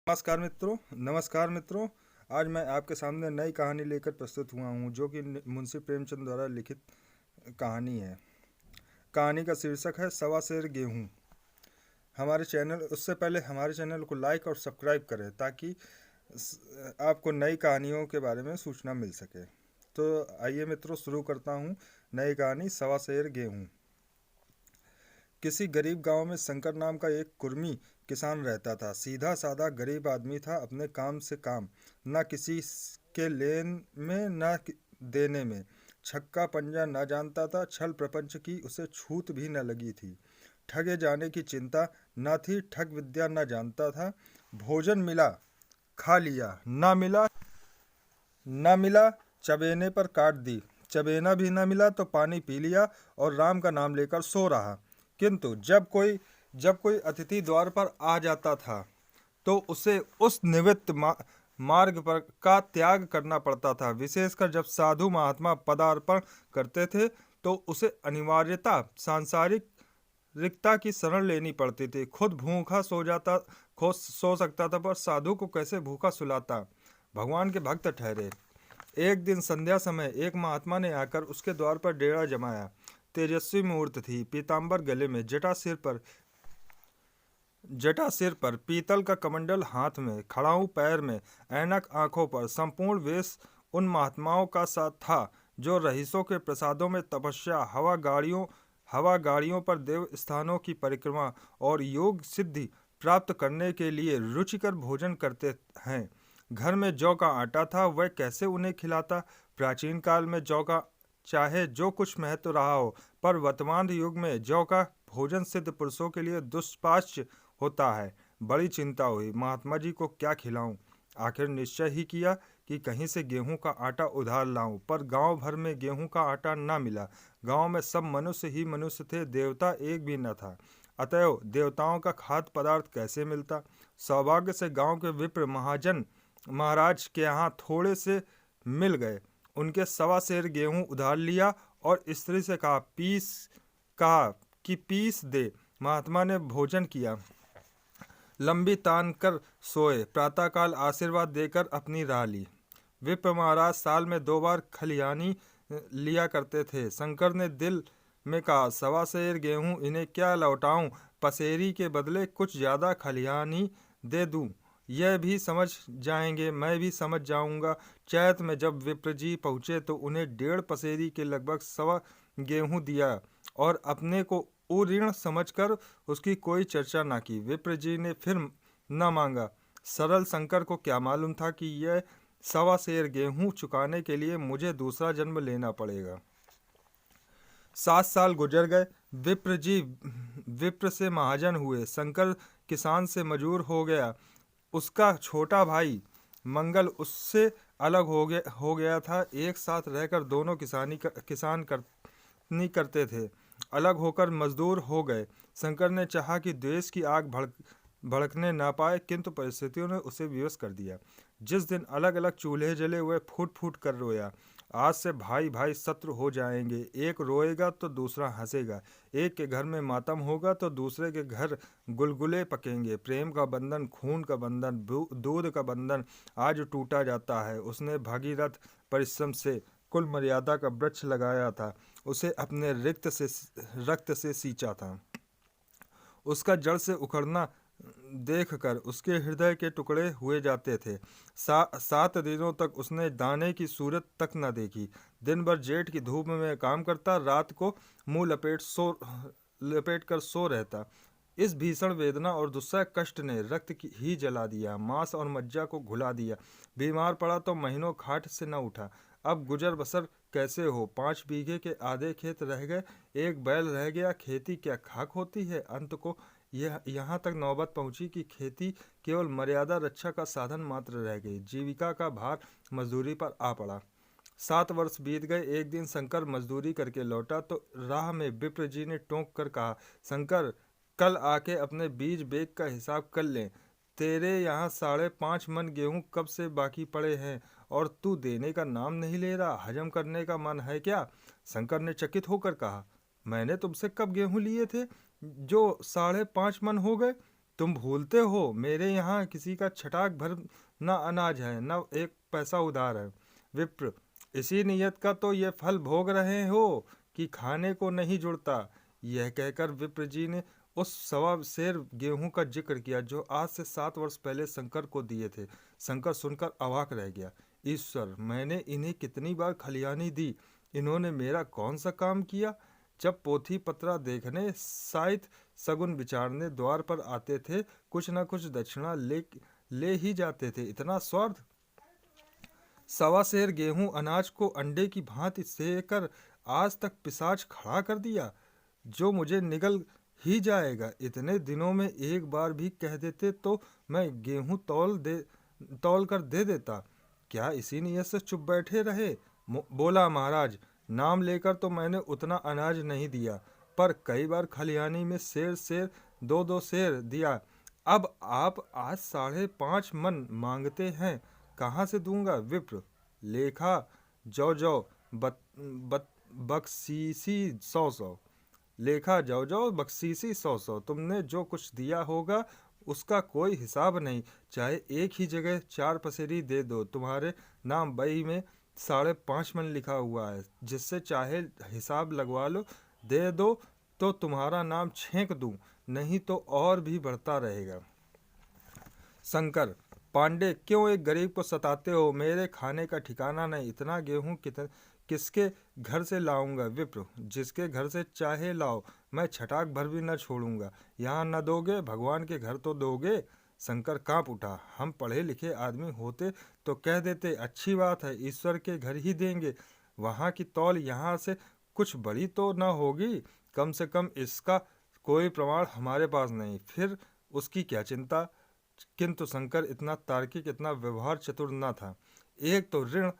नमस्कार मित्रों। आज मैं आपके सामने नई कहानी लेकर प्रस्तुत हुआ हूँ जो कि मुंशी प्रेमचंद द्वारा लिखित कहानी है। कहानी का शीर्षक है सवा सेर गेहूँ। उससे पहले हमारे चैनल को लाइक और सब्सक्राइब करें ताकि आपको नई कहानियों के बारे में सूचना मिल सके। तो आइए मित्रों, शुरू करता हूँ नई कहानी सवा सेर गेहूँ। किसी गरीब गांव में शंकर नाम का एक कुर्मी किसान रहता था। सीधा साधा गरीब आदमी था, अपने काम से काम, न किसी के लेन में न देने में। छक्का पंजा न जानता था, छल प्रपंच की उसे छूत भी न लगी थी। ठगे जाने की चिंता न थी, ठग विद्या न जानता था। भोजन मिला खा लिया, न मिला चबेने पर काट दी, चबेना भी न मिला तो पानी पी लिया और राम का नाम लेकर सो रहा। किंतु जब कोई अतिथि द्वार पर आ जाता था तो उसे उस निमित्त मार्ग पर का त्याग करना पड़ता था। विशेषकर जब साधु महात्मा पदार्पण करते थे तो उसे अनिवार्यता सांसारिक रिक्ता की शरण लेनी पड़ती थी। खुद भूखा सो सकता था, पर साधु को कैसे भूखा सुलाता। भगवान के भक्त ठहरे। एक दिन संध्या समय एक महात्मा ने आकर उसके द्वार पर डेरा जमाया। तेजस्वी मूर्त थी, पीतांबर गले में, जटा सिर पर, पीतल का कमंडल हाथ में, खड़ाऊ पैर में, ऐनक आंखों पर। संपूर्ण वेश उन महात्माओं का साथ था जो रईसों के प्रसादों में तपस्या, हवा गाड़ियों पर देव स्थानों की परिक्रमा और योग सिद्धि प्राप्त करने के लिए रुचिकर भोजन करते हैं। घर में जौ का आटा था, वह कैसे उन्हें खिलाता। प्राचीन काल में जौ का चाहे जो कुछ महत्व रहा हो, पर वर्तमान युग में जौ का भोजन सिद्ध पुरुषों के लिए दुष्पाच्य होता है। बड़ी चिंता हुई, महात्मा जी को क्या खिलाऊं। आखिर निश्चय ही किया कि कहीं से गेहूं का आटा उधार लाऊं, पर गांव भर में गेहूं का आटा न मिला। गांव में सब मनुष्य ही मनुष्य थे, देवता एक भी न था। अतएव देवताओं का खाद्य पदार्थ कैसे मिलता। सौभाग्य से गांव के विप्र महाजन महाराज के यहाँ थोड़े से मिल गए। उनके सवा सेर गेहूं उधार लिया और स्त्री से कहा कि पीस दे। महात्मा ने भोजन किया, लंबी तान कर सोए, प्रातःकाल आशीर्वाद देकर अपनी राह ली। विप्र महाराज साल में 2 बार खलिहानी लिया करते थे। शंकर ने दिल में कहा, सवा सेर गेहूं इन्हें क्या लौटाऊं, पसेरी के बदले कुछ ज्यादा खलिहानी दे दूं। यह भी समझ जाएंगे, मैं भी समझ जाऊंगा। चैत में जब विप्र जी पहुंचे तो उन्हें 1.5 पसेरी के लगभग सवा गेहूं दिया और अपने को उऋण समझकर उसकी कोई चर्चा न की। विप्र जी ने फिर न मांगा। सरल शंकर को क्या मालूम था कि यह सवा सेर गेहूं चुकाने के लिए मुझे दूसरा जन्म लेना पड़ेगा। 7 साल गुजर गए। विप्र से महाजन हुए, शंकर किसान से मजूर हो गया। उसका छोटा भाई मंगल उससे अलग हो गया था। एक साथ रहकर दोनों किसान करते थे, अलग होकर मजदूर हो गए। शंकर ने चाहा कि द्वेष की आग भड़कने ना पाए, किंतु परिस्थितियों ने उसे विवश कर दिया। जिस दिन अलग अलग चूल्हे जले हुए फूट फूट कर रोया। आज से भाई भाई शत्रु हो जाएंगे, एक रोएगा तो दूसरा हंसेगा, एक के घर में मातम होगा तो दूसरे के घर गुलगुले पकेंगे। प्रेम का बंधन, खून का बंधन, दूध का बंधन आज टूटा जाता है। उसने भागीरथ परिश्रम से कुल मर्यादा का वृक्ष लगाया था, उसे अपने रक्त से सींचा था। उसका जड़ से उखड़ना देखकर उसके हृदय के टुकड़े हुए जाते थे। 7 दिनों तक उसने दाने की सूरत तक न देखी। दिन भर जेठ की धूप में काम करता, रात को मुंह लपेट कर सो रहता। इस भीषण वेदना और दुस्सह कष्ट ने रक्त ही जला दिया, मांस और मज्जा को घुला दिया। बीमार पड़ा तो महीनों खाट से न उठा। अब गुजर बसर कैसे हो। 5 बीघे के आधे खेत रह गए, एक बैल रह गया। खेती क्या खाक होती है। अंत को यहाँ तक नौबत पहुंची कि खेती केवल मर्यादा रक्षा का साधन मात्र रह गई। जीविका का भार मजदूरी पर आ पड़ा। 7 वर्ष बीत गए। एक दिन शंकर मजदूरी करके लौटा तो राह में विप्र जी ने टोंक कर कहा, शंकर, कल आके अपने बीज बेग का हिसाब कर लें। तेरे यहाँ 5.5 मन गेहूं कब से बाकी पड़े हैं और तू देने का नाम नहीं ले रहा। हजम करने का मन है क्या। शंकर ने चकित होकर कहा, मैंने तुमसे कब गेहूं लिए थे जो 5.5 मन हो गए। तुम भूलते हो मेरे यहाँ किसी का छटाक भर न अनाज है, न एक पैसा उधार है। विप्र, इसी नियत का तो ये फल भोग रहे हो कि खाने को नहीं जुड़ता। यह कहकर विप्र जी ने उस 1.25 सेर गेहूं का जिक्र किया जो आज से 7 वर्ष पहले शंकर को दिए थे। शंकर सुनकर अवाक रह गया। ईश्वर, मैंने इन्हें कितनी बार खलियानी दी, इन्होंने मेरा कौन सा काम किया। जब पोथी पत्रा देखने, साइत सगुन विचारने द्वार पर आते थे, कुछ न कुछ दक्षिणा ले ही जाते थे। इतना स्वार्थ! 1.25 सेर गेहूं अनाज को अंडे की भांति सेकर आज तक पिशाच खड़ा कर दिया, जो मुझे निगल ही जाएगा। इतने दिनों में एक बार भी कह देते तो मैं गेहूं तौल कर दे देता। क्या इसी नियत से चुप बैठे रहे? बोला, महाराज, नाम लेकर तो मैंने उतना अनाज नहीं दिया, पर कई बार खलियानी में सेर सेर 2-2 सेर दिया। अब आप आज 5.5 मन मांगते हैं, कहाँ से दूंगा? विप्र, लेखा जौ जौ बख्शीसी 100-100। लेखा जाओ जाओ, बख्शीसी 100-100। तुमने जो कुछ दिया होगा उसका कोई हिसाब नहीं। चाहे एक ही जगह 4 पसेरी दे दो, तुम्हारे नाम बही में 5.5 मन लिखा हुआ है, जिससे चाहे हिसाब लगवा लो। दे दो तो तुम्हारा नाम छेंक दूं, नहीं तो और भी बढ़ता रहेगा। शंकर, पांडे, क्यों एक गरीब को सताते हो? मेरे खाने का ठिकाना नहीं, इतना गेहूं किसके घर से लाऊंगा? विप्र, जिसके घर से चाहे लाओ, मैं छटाक भर भी न छोड़ूंगा। यहाँ न दोगे, भगवान के घर तो दोगे? शंकर कांप उठा। हम पढ़े लिखे आदमी होते तो कह देते, अच्छी बात है, ईश्वर के घर ही देंगे। वहाँ की तौल यहाँ से कुछ बड़ी तो न होगी, कम से कम इसका कोई प्रमाण हमारे पास नहीं, फिर उसकी क्या चिंता। किंतु शंकर इतना तार्किक, इतना व्यवहार चतुर न था। एक तो ऋण,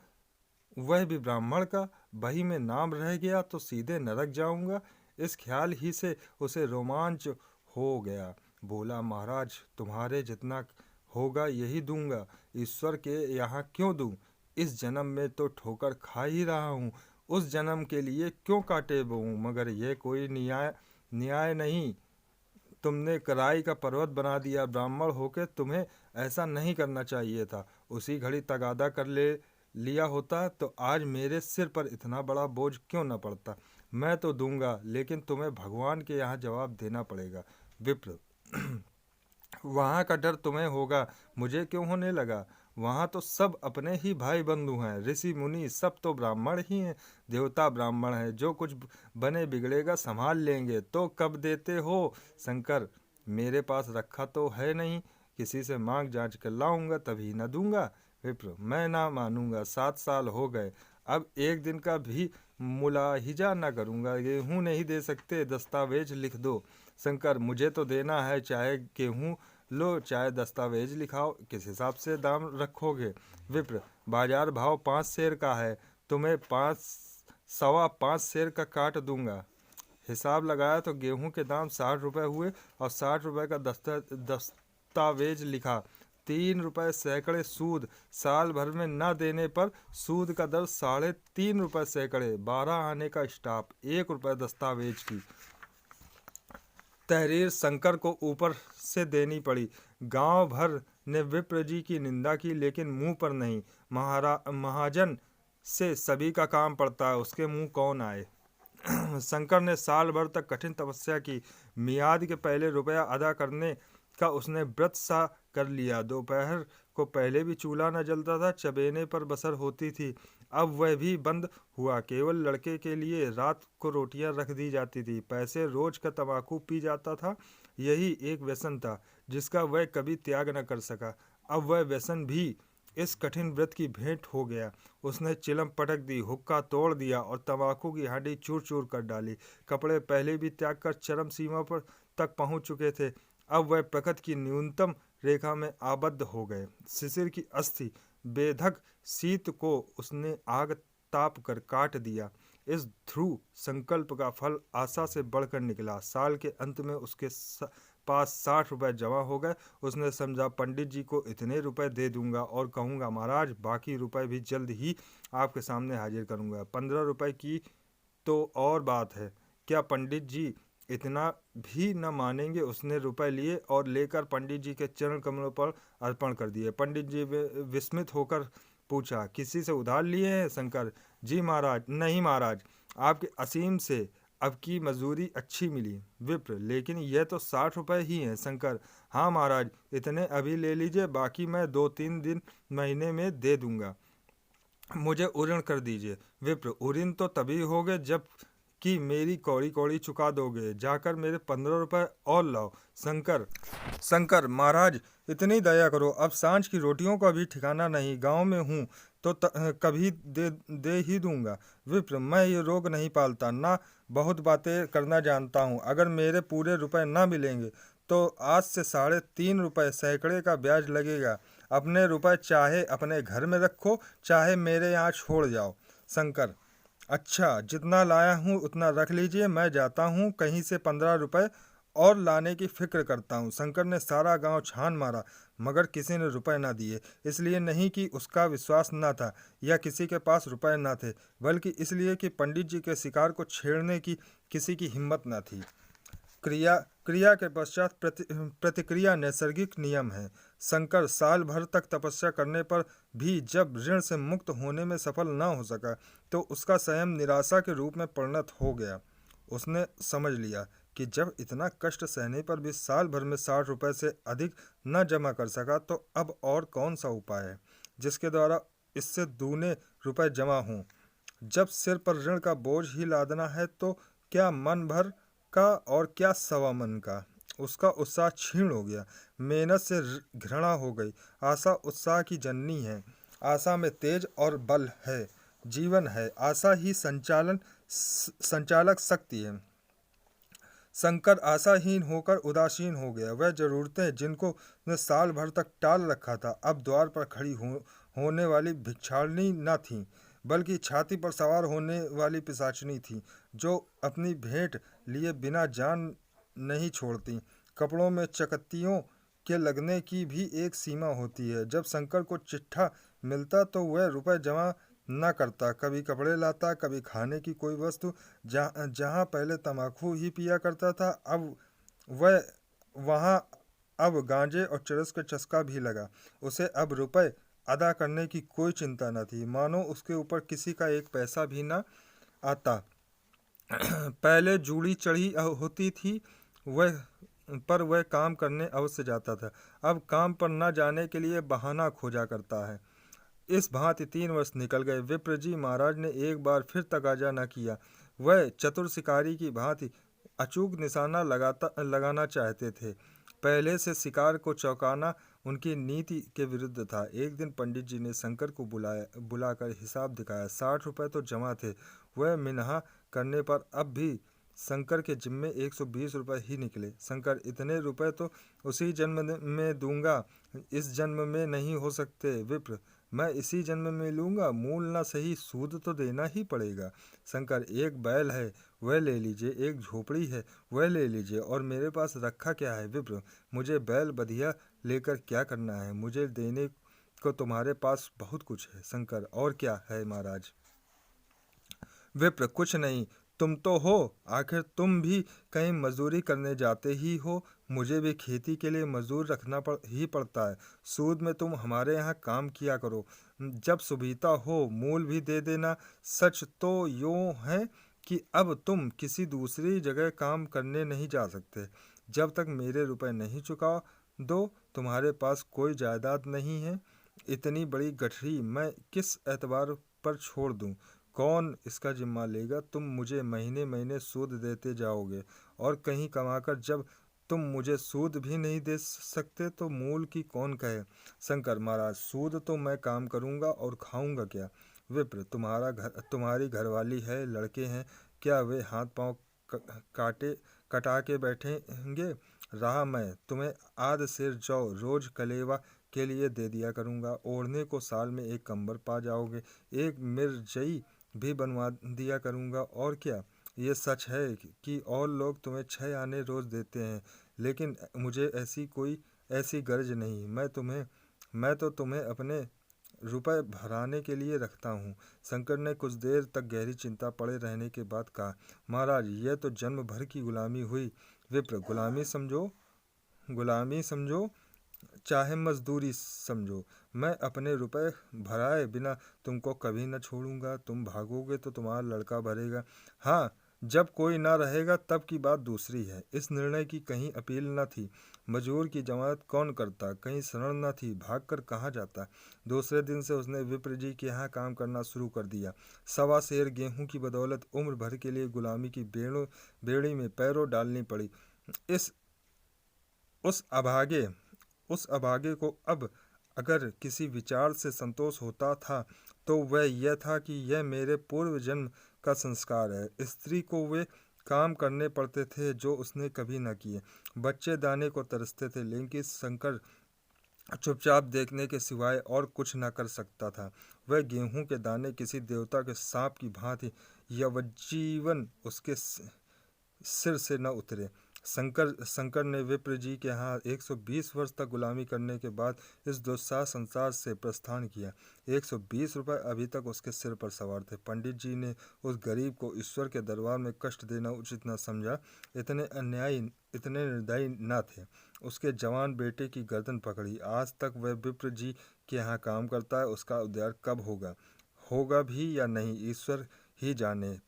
वह भी ब्राह्मण का, बही में नाम रह गया तो सीधे नरक जाऊंगा, इस ख्याल ही से उसे रोमांच हो गया। बोला, महाराज, तुम्हारे जितना होगा यही दूंगा, ईश्वर के यहाँ क्यों दूं? इस जन्म में तो ठोकर खा ही रहा हूँ, उस जन्म के लिए क्यों कांटे बोऊं? मगर यह कोई न्याय नहीं। तुमने कराई का पर्वत बना दिया, ब्राह्मण होकर तुम्हें ऐसा नहीं करना चाहिए था। उसी घड़ी तगादा कर लिया होता तो आज मेरे सिर पर इतना बड़ा बोझ क्यों न पड़ता। मैं तो दूंगा, लेकिन तुम्हें भगवान के यहाँ जवाब देना पड़ेगा। विप्र, वहाँ का डर तुम्हें होगा, मुझे क्यों होने लगा? वहाँ तो सब अपने ही भाई बंधु हैं, ऋषि मुनि सब तो ब्राह्मण ही हैं, देवता ब्राह्मण हैं, जो कुछ बने बिगड़ेगा संभाल लेंगे। तो कब देते हो? शंकर, मेरे पास रखा तो है नहीं, किसी से मांग जांच कर लाऊंगा तभी न दूंगा। विप्र, मैं ना मानूंगा, 7 साल हो गए, अब एक दिन का भी मुलाहिजा न करूंगा। गेहूं नहीं दे सकते, दस्तावेज लिख दो। शंकर, मुझे तो देना है, चाहे गेहूं लो चाहे दस्तावेज लिखाओ, किस हिसाब से दाम रखोगे? विप्र, बाजार भाव 5 सेर का है, तुम्हें 5.25 सेर का काट दूंगा। हिसाब लगाया तो गेहूं के दाम 60 रुपये हुए और 60 रुपये का दस्तावेज लिखा। 3 रुपये सैकड़े सूद, साल भर में न देने पर सूद का दर 3.5 रुपये सैकड़े, 12 आने का स्टाफ, 1 रुपये दस्तावेज की तहरीर शंकर को ऊपर से देनी पड़ी। गांव भर ने विप्र जी की निंदा की, लेकिन मुंह पर नहीं। महाजन से सभी का काम पड़ता है, उसके मुंह कौन आए। शंकर ने साल भर तक कठिन तपस्या की। मियाद के पहले रुपया अदा करने का उसने व्रत सा कर लिया। दोपहर को पहले भी चूल्हा न जलता था, चबेने पर बसर होती थी, अब वह भी बंद हुआ। केवल लड़के के लिए रात को रोटियां रख दी जाती थी। पैसे रोज का तंबाकू पी जाता था, यही एक व्यसन था जिसका वह कभी त्याग न कर सका। अब वह व्यसन भी इस कठिन व्रत की भेंट हो गया। उसने चिलम पटक दी, हुक्का तोड़ दिया और तंबाकू की हांडी चूर चूर कर डाली। कपड़े पहले भी त्याग कर चरम सीमा पर तक पहुंच चुके थे, अब वह प्रकृति की न्यूनतम रेखा में आबद्ध हो गए। शिशिर की अस्थि बेधक शीत को उसने आग ताप कर काट दिया। इस ध्रुव संकल्प का फल आशा से बढ़कर निकला। साल के अंत में उसके पास 60 रुपये जमा हो गए। उसने समझा, पंडित जी को इतने रुपए दे दूंगा और कहूँगा, महाराज, बाकी रुपए भी जल्द ही आपके सामने हाजिर करूंगा। 15 रुपये की तो और बात है, क्या पंडित जी इतना भी न मानेंगे। उसने रुपए लिए और लेकर पंडित जी के चरण कमलों पर अर्पण कर दिए। पंडित जी विस्मित होकर पूछा, किसी से उधार लिए हैं? शंकर, जी महाराज, नहीं महाराज, आपके असीम से अब की मजदूरी अच्छी मिली। विप्र, लेकिन यह तो 60 रुपए ही हैं। शंकर, हाँ महाराज, इतने अभी ले लीजिए, बाकी मैं 2-3 दिन महीने में दे दूंगा। मुझे ऋण कर दीजिए। विप्र, ऋण तो तभी होगे जब कि मेरी कौड़ी कौड़ी चुका दोगे। जाकर मेरे 15 रुपए और लाओ। शंकर, महाराज, इतनी दया करो, अब सांझ की रोटियों का भी ठिकाना नहीं। गांव में हूँ तो कभी दे ही दूंगा। विप्र, मैं ये रोग नहीं पालता, ना बहुत बातें करना जानता हूँ। अगर मेरे पूरे रुपए ना मिलेंगे तो आज से 3.5 रुपए सैकड़े का ब्याज लगेगा। अपने रुपए चाहे अपने घर में रखो, चाहे मेरे यहाँ छोड़ जाओ। शंकर, अच्छा, जितना लाया हूँ उतना रख लीजिए, मैं जाता हूँ, कहीं से 15 रुपए और लाने की फिक्र करता हूँ। शंकर ने सारा गांव छान मारा, मगर किसी ने रुपए ना दिए। इसलिए नहीं कि उसका विश्वास न था या किसी के पास रुपए न थे, बल्कि इसलिए कि पंडित जी के शिकार को छेड़ने की किसी की हिम्मत न थी। क्रिया क्रिया के पश्चात प्रतिक्रिया नैसर्गिक नियम है। शंकर साल भर तक तपस्या करने पर भी जब ऋण से मुक्त होने में सफल न हो सका तो उसका स्वयं निराशा के रूप में परिणत हो गया। उसने समझ लिया कि जब इतना कष्ट सहने पर भी साल भर में 60 रुपए से अधिक न जमा कर सका तो अब और कौन सा उपाय है जिसके द्वारा इससे दूने रुपए जमा हों। जब सिर पर ऋण का बोझ ही लादना है तो क्या मन भर का और क्या सवा मन का। उसका उत्साह क्षीण हो गया, मेहनत से घृणा हो गई। आशा उत्साह की जननी है, आशा में तेज और बल है, जीवन है। आशा ही संचालक शक्ति है। शंकर आशाहीन होकर उदासीन हो गया। वह जरूरतें जिनको उसने साल भर तक टाल रखा था अब द्वार पर खड़ी होने वाली भिक्षाटनी न थी, बल्कि छाती पर सवार होने वाली पिशाचिनी थी, जो अपनी भेंट लिए बिना जान नहीं छोड़ती। कपड़ों में चकत्तियों के लगने की भी एक सीमा होती है। जब शंकर को चिट्ठा मिलता तो वह रुपए जमा न करता, कभी कपड़े लाता, कभी खाने की कोई वस्तु। जहाँ पहले तम्बाकू ही पिया करता था अब वह वहाँ अब गांजे और चरस का चस्का भी लगा। उसे अब रुपए अदा करने की कोई चिंता न थी, मानो उसके ऊपर किसी का एक पैसा भी न आता। पहले जूड़ी चढ़ी होती थी वह पर वह काम करने अवश्य जाता था, अब काम पर न जाने के लिए बहाना खोजा करता है। इस भांति 3 वर्ष निकल गए। विप्र जी महाराज ने एक बार फिर तगाजा न किया। वह चतुर शिकारी की भांति अचूक निशाना लगाना चाहते थे। पहले से शिकार को चौंकाना उनकी नीति के विरुद्ध था। एक दिन पंडित जी ने शंकर को बुलाकर हिसाब दिखाया। 60 रुपए तो जमा थे। वह मिन्हा करने पर अब भी शंकर के जिम्मे 120 रुपए ही निकले। शंकर, इतने रुपए तो उसी जन्म में दूंगा, इस जन्म में नहीं हो सकते। विप्र, मैं इसी जन्म में लूंगा, मूल ना सही सूद तो देना ही पड़ेगा। शंकर, एक बैल है वह ले लीजिए, एक झोपड़ी है वह ले लीजिए, और मेरे पास रखा क्या है। विप्र, मुझे बैल बधिया लेकर क्या करना है, मुझे देने को तुम्हारे पास बहुत कुछ है। शंकर, और क्या है महाराज। विप्र, कुछ नहीं, तुम तो हो, आखिर तुम भी कहीं मजदूरी करने जाते ही हो। मुझे भी खेती के लिए मजदूर रखना ही पड़ता है। सूद में तुम हमारे यहाँ काम किया करो, जब सुविधा हो मूल भी दे देना। सच तो यूँ है कि अब तुम किसी दूसरी जगह काम करने नहीं जा सकते। जब तक मेरे रुपए नहीं चुका दो, तुम्हारे पास कोई जायदाद नहीं है। इतनी बड़ी गठरी मैं किस एतबार पर छोड़ दूं? कौन इसका जिम्मा लेगा? तुम मुझे महीने महीने सूद देते जाओगे, और कहीं कमाकर जब तुम मुझे सूद भी नहीं दे सकते तो मूल की कौन कहे। शंकर, महाराज, सूद तो मैं काम करूंगा और खाऊंगा क्या। विप्र, तुम्हारी घरवाली है, लड़के हैं, क्या वे हाथ पांव कटा के बैठेंगे। रहा मैं, तुम्हें आध सेर जौ रोज कलेवा के लिए दे दिया करूंगा। ओढ़ने को साल में एक कंबल पा जाओगे, एक मिर्जई भी बनवा दिया करूंगा। और क्या, ये सच है कि और लोग तुम्हें 6 आने रोज देते हैं, लेकिन मुझे ऐसी गर्ज नहीं। मैं तो तुम्हें अपने रुपए भराने के लिए रखता हूँ। शंकर ने कुछ देर तक गहरी चिंता पड़े रहने के बाद कहा, महाराज, यह तो जन्म भर की गुलामी हुई। विप्र, गुलामी समझो चाहे मजदूरी समझो, मैं अपने रुपए भराए बिना तुमको कभी न छोड़ूंगा। तुम भागोगे तो तुम्हारा लड़का भरेगा। हाँ, जब कोई ना रहेगा तब की बात दूसरी है। इस निर्णय की कहीं अपील न थी। मजूर की जमानत कौन करता, कहीं शरण न थी, भागकर कहाँ जाता। दूसरे दिन से उसने विप्र जी के यहाँ काम करना शुरू कर दिया। 1.25 सेर गेहूं की बदौलत उम्र भर के लिए गुलामी की बेड़ी में पैरों डालनी पड़ी। इस उस अभागे उस अभागे को अब अगर किसी विचार से संतोष होता था तो वह यह था कि यह मेरे पूर्व जन्म का संस्कार है। स्त्री को वे काम करने पड़ते थे जो उसने कभी न किए। बच्चे दाने को तरसते थे, लेकिन शंकर चुपचाप देखने के सिवाय और कुछ न कर सकता था। वह गेहूं के दाने किसी देवता के सांप की भांति यवज्जीवन उसके सिर से न उतरे। शंकर ने विप्र जी के यहाँ 120 वर्ष तक गुलामी करने के बाद इस दुस्साह संसार से प्रस्थान किया। 120 रुपये अभी तक उसके सिर पर सवार थे। पंडित जी ने उस गरीब को ईश्वर के दरबार में कष्ट देना उचित न समझा। इतने निर्दयी न थे। उसके जवान बेटे की गर्दन पकड़ी। आज तक वह विप्र जी के यहाँ काम करता है। उसका उद्धार कब होगा भी या नहीं, ईश्वर ही जाने।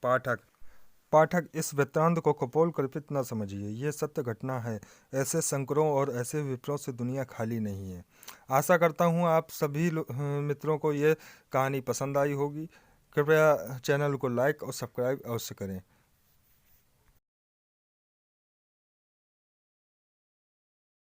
पाठक, इस वृत्तांत को कपोल कल्पित न समझिए, यह सत्य घटना है। ऐसे शंकरों और ऐसे विप्रों से दुनिया खाली नहीं है। आशा करता हूँ आप सभी मित्रों को यह कहानी पसंद आई होगी। कृपया चैनल को लाइक और सब्सक्राइब अवश्य करें।